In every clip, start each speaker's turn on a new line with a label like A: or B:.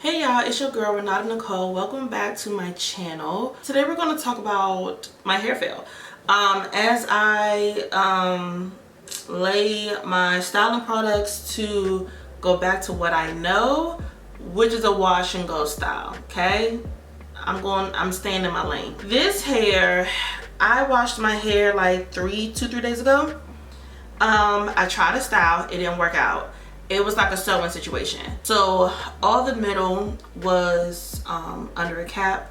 A: Hey y'all, it's your girl Renata Nicole. Welcome back to my channel. Today we're going to talk about my hair fail. As I lay my styling products to go back to what I know, which is a wash and go style. Okay, I'm staying in my lane. This hair, I washed my hair like 2-3 days ago. I tried a style, it didn't work out. It was like a sewing situation. So all the middle was under a cap,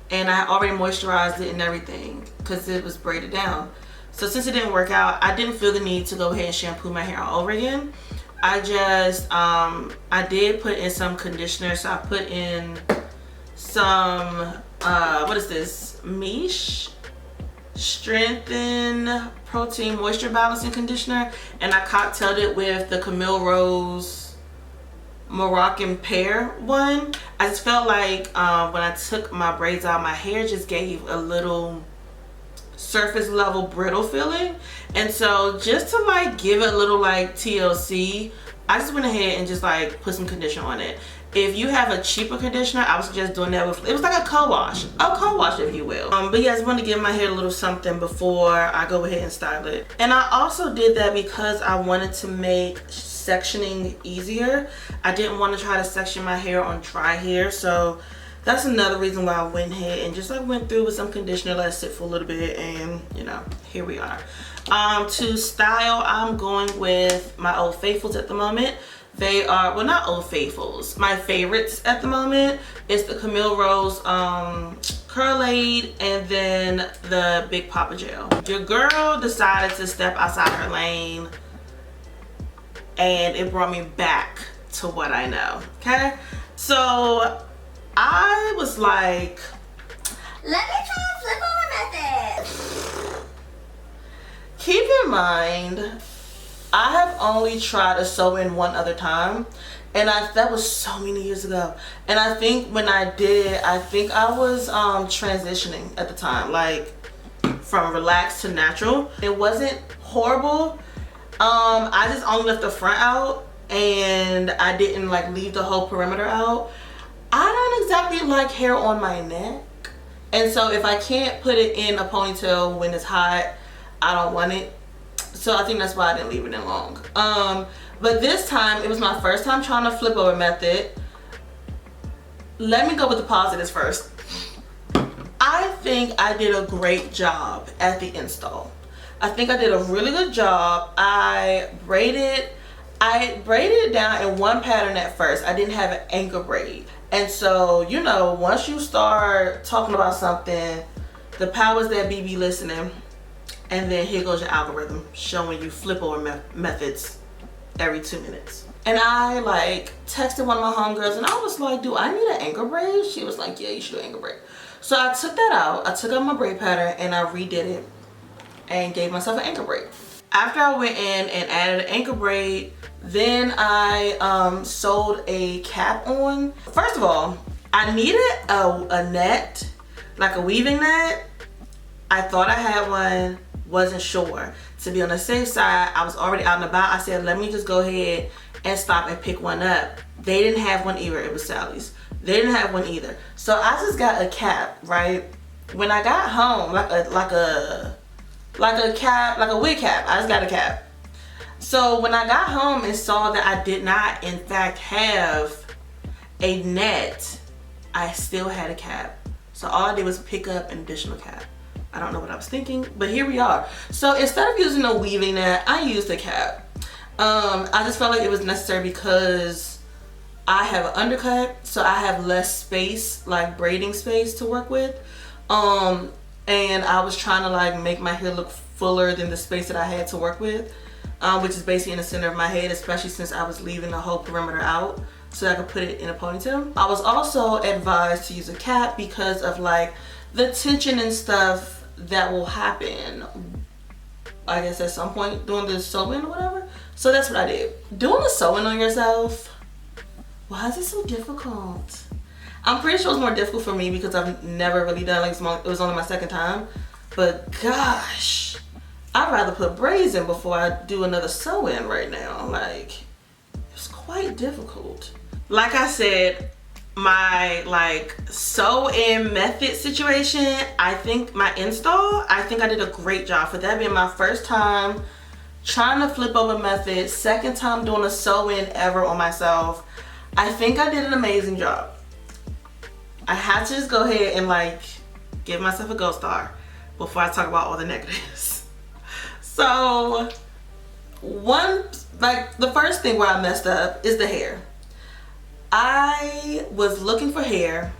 A: and I already moisturized it and everything because it was braided down. So since it didn't work out, I didn't feel the need to go ahead and shampoo my hair all over again. I just I did put in some conditioner. So I put in some what is this, Mish Strengthen Protein Moisture Balancing Conditioner, and I cocktailed it with the Camille Rose Moroccan Pear one. I just felt like when I took my braids out, my hair just gave a little surface level brittle feeling, and so just to like give it a little like TLC, I just went ahead and just like put some conditioner on it. If you have a cheaper conditioner, I would suggest doing that with, it was like a co-wash if you will. But yeah, I just want to give my hair a little something before I go ahead and style it. And I also did that because I wanted to make sectioning easier. I didn't want to try to section my hair on dry hair, so that's another reason why I went ahead and just like went through with some conditioner, let it sit for a little bit, and you know, here we are. To style, I'm going with my Old Faithfuls at the moment. They are, well, not Old Faithfuls. My favorites at the moment is the Camille Rose Curl-Aid and then the Big Papa Gel. Your girl decided to step outside her lane, and it brought me back to what I know. Okay, so I was like,
B: let me try a flip over method.
A: Keep in mind, I have only tried a sew-in one other time, and that was so many years ago. And I think when I did, I think I was transitioning at the time, like from relaxed to natural. It wasn't horrible. I just only left the front out, and I didn't like leave the whole perimeter out. I don't exactly like hair on my neck, and so if I can't put it in a ponytail when it's hot, I don't want it. So I think that's why I didn't leave it in long. But this time, it was my first time trying a flip over method. Let me go with the positives first. I think I did a great job at the install. I think I did a really good job. I braided it down in one pattern at first. I didn't have an anchor braid. And so, you know, once you start talking about something, the powers that be listening. And then here goes your algorithm showing you flip over methods every 2 minutes. And I like texted one of my homegirls, and I was like, do I need an anchor braid? She was like, yeah, you should do an anchor braid. So I took that out. I took out my braid pattern and I redid it and gave myself an anchor braid. After I went in and added an anchor braid, then I sewed a cap on. First of all, I needed a net, like a weaving net. I thought I had one. Wasn't sure. To be on the safe side, I was already out and about. I said, let me just go ahead and stop and pick one up. They didn't have one either. It was Sally's. They didn't have one either. So I just got a cap, right? When I got home, like a cap, like a wig cap. I just got a cap. So when I got home and saw that I did not, in fact, have a net, I still had a cap. So all I did was pick up an additional cap. I don't know what I was thinking, but here we are. So instead of using a weaving net, I used a cap. I just felt like it was necessary because I have an undercut, so I have less space, like braiding space to work with. And I was trying to like make my hair look fuller than the space that I had to work with, which is basically in the center of my head, especially since I was leaving the whole perimeter out so I could put it in a ponytail. I was also advised to use a cap because of like the tension and stuff that will happen, I guess, at some point during the sewing or whatever. So that's what I did. Doing the sewing on yourself, why is it so difficult? I'm pretty sure it's more difficult for me because I've never really done, like, it was only my second time. But gosh, I'd rather put braids in before I do another sew-in right now. Like, it's quite difficult. like I said, my like sew-in method situation, I think my install, I think I did a great job for that being my first time trying to flip over method, second time doing a sew-in ever on myself. I think I did an amazing job. I had to just go ahead and like give myself a gold star before I talk about all the negatives. So the first thing where I messed up is the hair. I was looking for hair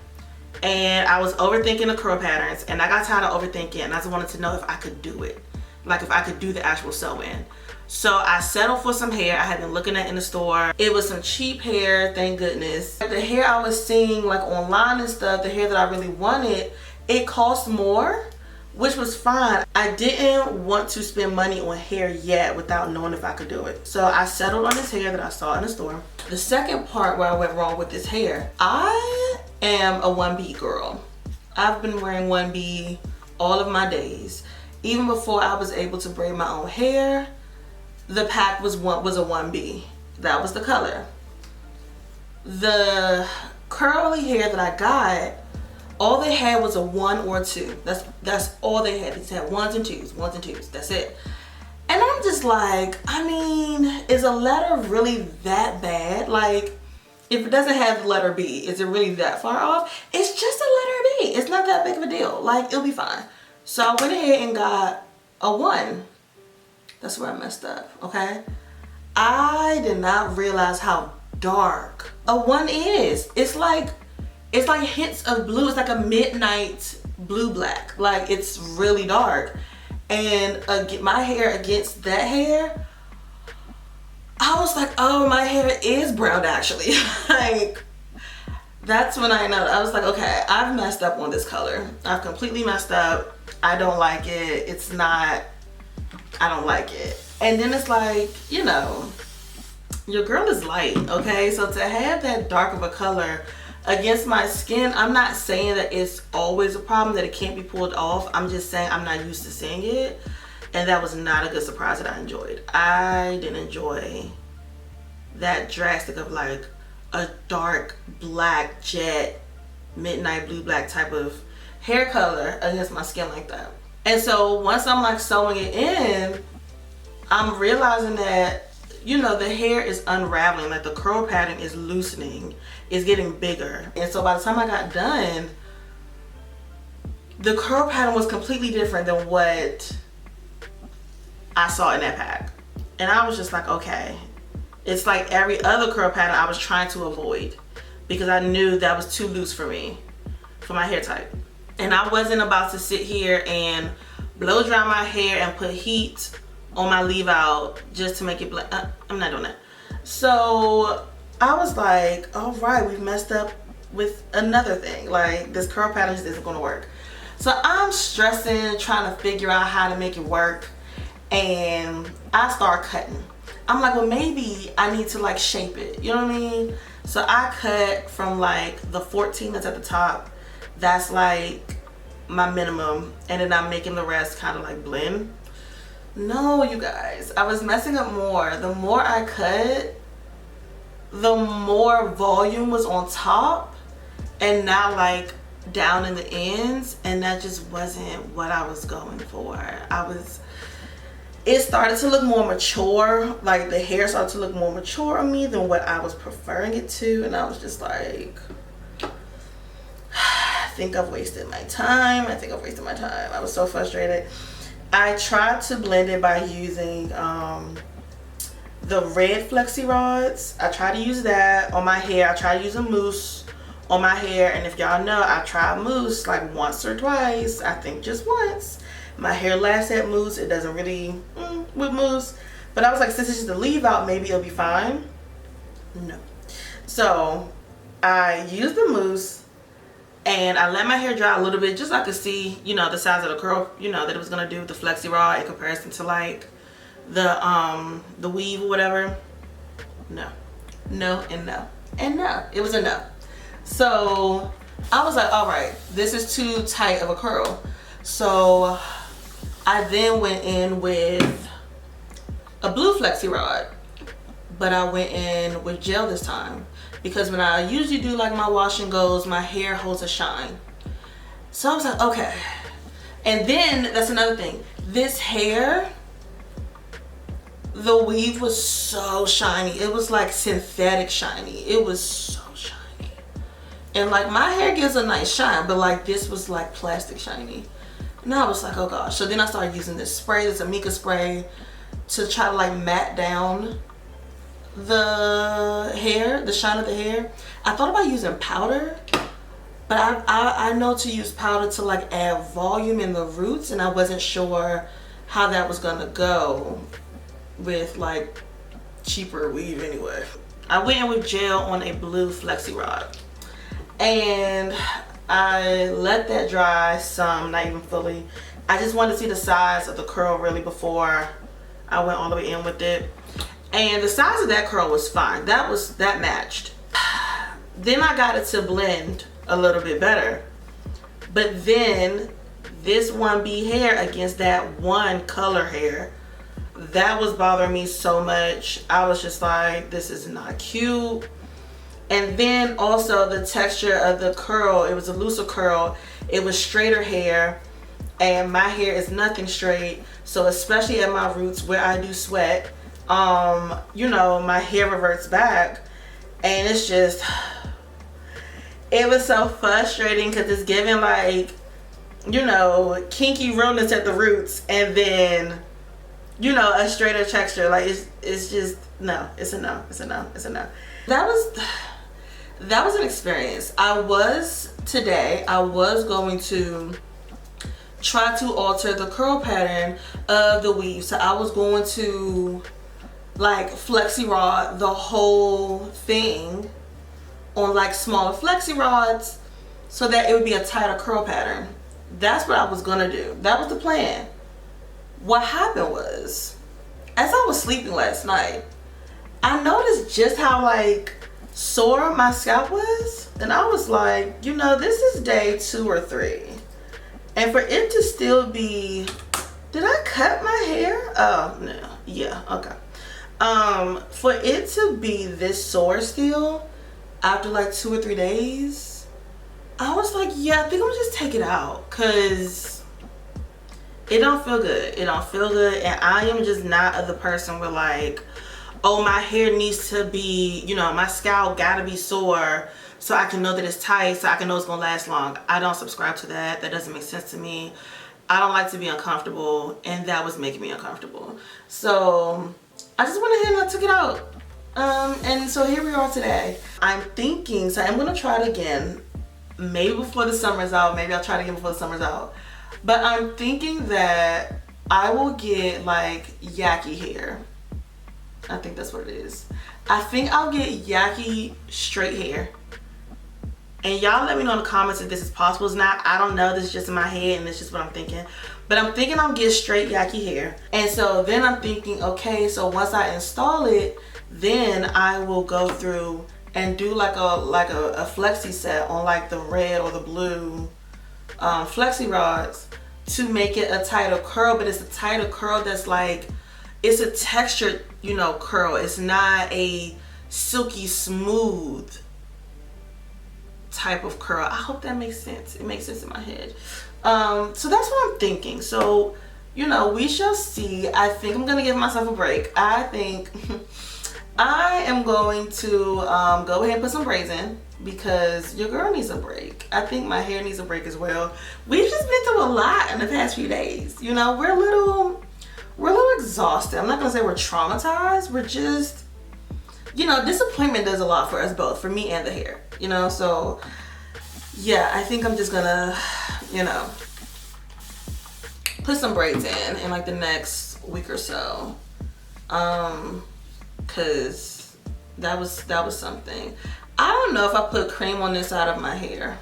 A: and I was overthinking the curl patterns, and I got tired of overthinking, and I just wanted to know if I could do it. Like if I could do the actual sew-in. So I settled for some hair I had been looking at in the store. It was some cheap hair, thank goodness. The hair I was seeing like online and stuff, the hair that I really wanted, it cost more, which was fine. I didn't want to spend money on hair yet without knowing if I could do it. So I settled on this hair that I saw in the store. The second part where I went wrong with this hair, I am a 1B girl. I've been wearing 1B all of my days. Even before I was able to braid my own hair, the pack was a 1B. That was the color. The curly hair that I got, all they had was a 1 or 2. That's all they had. They just had ones and twos. That's it. And I'm just like, I mean, is a letter really that bad? Like, if it doesn't have the letter B, is it really that far off? It's just a letter B. It's not that big of a deal. Like, it'll be fine. So I went ahead and got a 1. That's where I messed up, okay? I did not realize how dark a 1 is. It's like hints of blue. It's like a midnight blue black. Like, it's really dark. And my hair against that hair, I was like, oh, my hair is brown actually. Like, that's when I know. I was like, okay, I've messed up on this color. I've completely messed up. I don't like it. I don't like it. And then it's like, you know, your girl is light, okay? So to have that dark of a color against my skin, I'm not saying that it's always a problem, that it can't be pulled off. I'm just saying I'm not used to seeing it. And that was not a good surprise that I enjoyed. I didn't enjoy that drastic of like a dark black jet midnight blue black type of hair color against my skin like that. And so once I'm like sewing it in, I'm realizing that, you know, the hair is unraveling, like the curl pattern is loosening, is getting bigger. And so by the time I got done, the curl pattern was completely different than what I saw in that pack. And I was just like, okay, it's like every other curl pattern I was trying to avoid because I knew that was too loose for me, for my hair type. And I wasn't about to sit here and blow dry my hair and put heat on my leave out just to make it black. I'm not doing that. So I was like, all right, we've messed up with another thing. Like, this curl pattern just isn't gonna work. So I'm stressing, trying to figure out how to make it work. And I start cutting. I'm like, well, maybe I need to like shape it. You know what I mean? So I cut from like the 14 that's at the top. That's like my minimum. And then I'm making the rest kind of like blend. No, you guys, I was messing up more. The more I cut, the more volume was on top and not like down in the ends. And that just wasn't what I was going for. It started to look more mature. Like the hair started to look more mature on me than what I was preferring it to. And I was just like, I think I've wasted my time. I was so frustrated. I tried to blend it by using the red flexi rods. I tried to use that on my hair. I tried to use a mousse on my hair. And if y'all know, I tried mousse like once or twice. I think just once. My hair lasts at mousse. It doesn't really with mousse. But I was like, since it's just a leave out, maybe it'll be fine. No. So I used the mousse and I let my hair dry a little bit just so I could see, you know, the size of the curl, you know, that it was gonna do with the flexi rod in comparison to like the weave or whatever. No, and no. It was a no. So I was like, all right, this is too tight of a curl. So I then went in with a blue flexi rod, but I went in with gel this time. because when I usually do like my wash and goes, my hair holds a shine. So I was like, okay. And then that's another thing. This hair, the weave was so shiny. It was like synthetic shiny. It was so shiny. And like my hair gives a nice shine, but like this was like plastic shiny. And I was like, oh gosh. So then I started using this spray, this Amika spray, to try to like matte down the hair, the shine of the hair. I thought about using powder, but I know to use powder to like add volume in the roots, and I wasn't sure how that was gonna go with like cheaper weave anyway. I went in with gel on a blue flexi rod, and I let that dry some, not even fully. I just wanted to see the size of the curl really before I went all the way in with it. And the size of that curl was fine. That matched. Then I got it to blend a little bit better. But then this 1B hair against that one color hair, that was bothering me so much. I was just like, this is not cute. And then also the texture of the curl, it was a looser curl. It was straighter hair, and my hair is nothing straight. So especially at my roots where I do sweat, you know, my hair reverts back, and it's just, it was so frustrating because it's giving like, you know, kinky realness at the roots, and then, you know, a straighter texture. Like it's just, no, it's a no, it's a no, it's a no. That was an experience. Today I was going to try to alter the curl pattern of the weave. So I was going to like flexi rod the whole thing on like smaller flexi rods so that it would be a tighter curl pattern. That's what I was gonna do. That was the plan. What happened was, as I was sleeping last night, I noticed just how like sore my scalp was, and I was like, you know, this is day 2 or 3, and for it to still be, did I cut my hair? Oh no, yeah, okay. For it to be this sore still after like 2 or 3 days, I was like, yeah, I think I'm gonna just take it out, cause it don't feel good. It don't feel good, and I am just not the person where like, oh, my hair needs to be, you know, my scalp gotta be sore so I can know that it's tight, so I can know it's gonna last long. I don't subscribe to that. That doesn't make sense to me. I don't like to be uncomfortable, and that was making me uncomfortable. So I just went ahead and I took it out. And so here we are today. I'm thinking, so I'm gonna try it again. Maybe before the summer's out. Maybe I'll try it again before the summer's out. But I'm thinking that I will get like yaki hair. I think that's what it is. I think I'll get yaki straight hair. And y'all let me know in the comments if this is possible or not. I don't know. This is just in my head and it's just what I'm thinking. But I'm thinking I'll get straight yaki hair. And so then I'm thinking, okay, so once I install it, then I will go through and do like a flexi set on like the red or the blue flexi rods to make it a tighter curl. But it's a tighter curl that's like, it's a textured, you know, curl. It's not a silky smooth type of curl. I hope that makes sense. It makes sense in my head. So that's what I'm thinking. So, you know, we shall see. I think I'm gonna give myself a break. I think I am going to go ahead and put some braids in, because your girl needs a break. I think my hair needs a break as well. We've just been through a lot in the past few days. You know, we're a little exhausted. I'm not gonna say we're traumatized. We're just, you know, disappointment does a lot for us both, for me and the hair, you know. So yeah, I think I'm just gonna, you know, put some braids in like the next week or so, cause that was something. I don't know if I put cream on this side of my hair,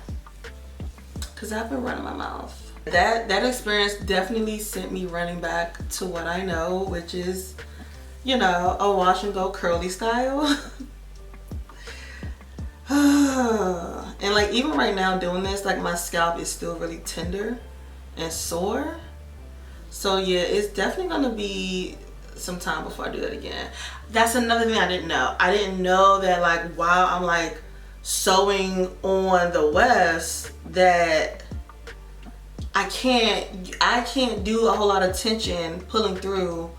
A: cause I've been running my mouth. That experience definitely sent me running back to what I know, which is, you know, a wash and go curly style. And like even right now doing this, like my scalp is still really tender and sore. So yeah, it's definitely gonna be some time before I do that again. That's another thing I didn't know. I didn't know that like while I'm like sewing on the wefts that I can't do a whole lot of tension pulling through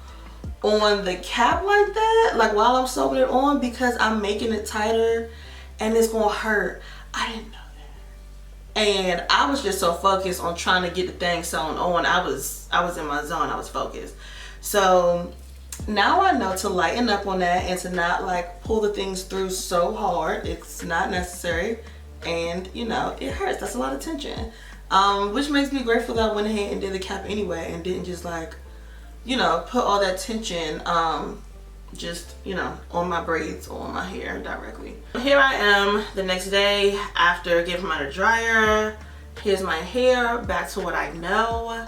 A: on the cap like that, like while I'm sewing it on, because I'm making it tighter and it's gonna hurt. I didn't know that, and I was just so focused on trying to get the thing sewn on. I was in my zone. I was focused. So now I know to lighten up on that and to not like pull the things through so hard. It's not necessary, and you know, it hurts. That's a lot of tension, which makes me grateful that I went ahead and did the cap anyway and didn't just like, you know, put all that tension just, you know, on my braids or on my hair directly. Here I am the next day after giving my dryer. Here's my hair back to what I know.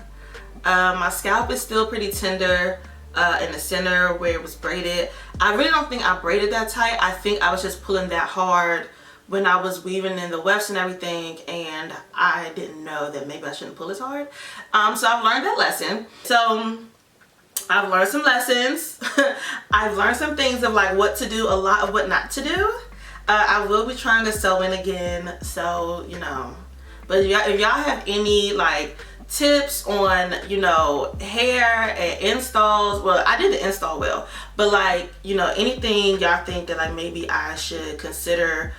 A: My scalp is still pretty tender in the center where it was braided. I really don't think I braided that tight. I think I was just pulling that hard when I was weaving in the wefts and everything, and I didn't know that maybe I shouldn't pull as hard. So I've learned that lesson. So I've learned some lessons. I've learned some things of like what to do, a lot of what not to do. I will be trying to sew in again, so you know. But if y'all have any like tips on, you know, hair and installs, well, I did the install well, but like, you know, anything y'all think that like maybe I should consider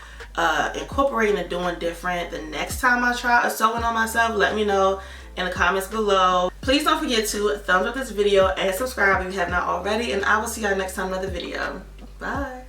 A: incorporating and doing different the next time I try sewing on myself, let me know in the comments below. Please don't forget to thumbs up this video and subscribe if you have not already, and I will see y'all next time in another video. Bye.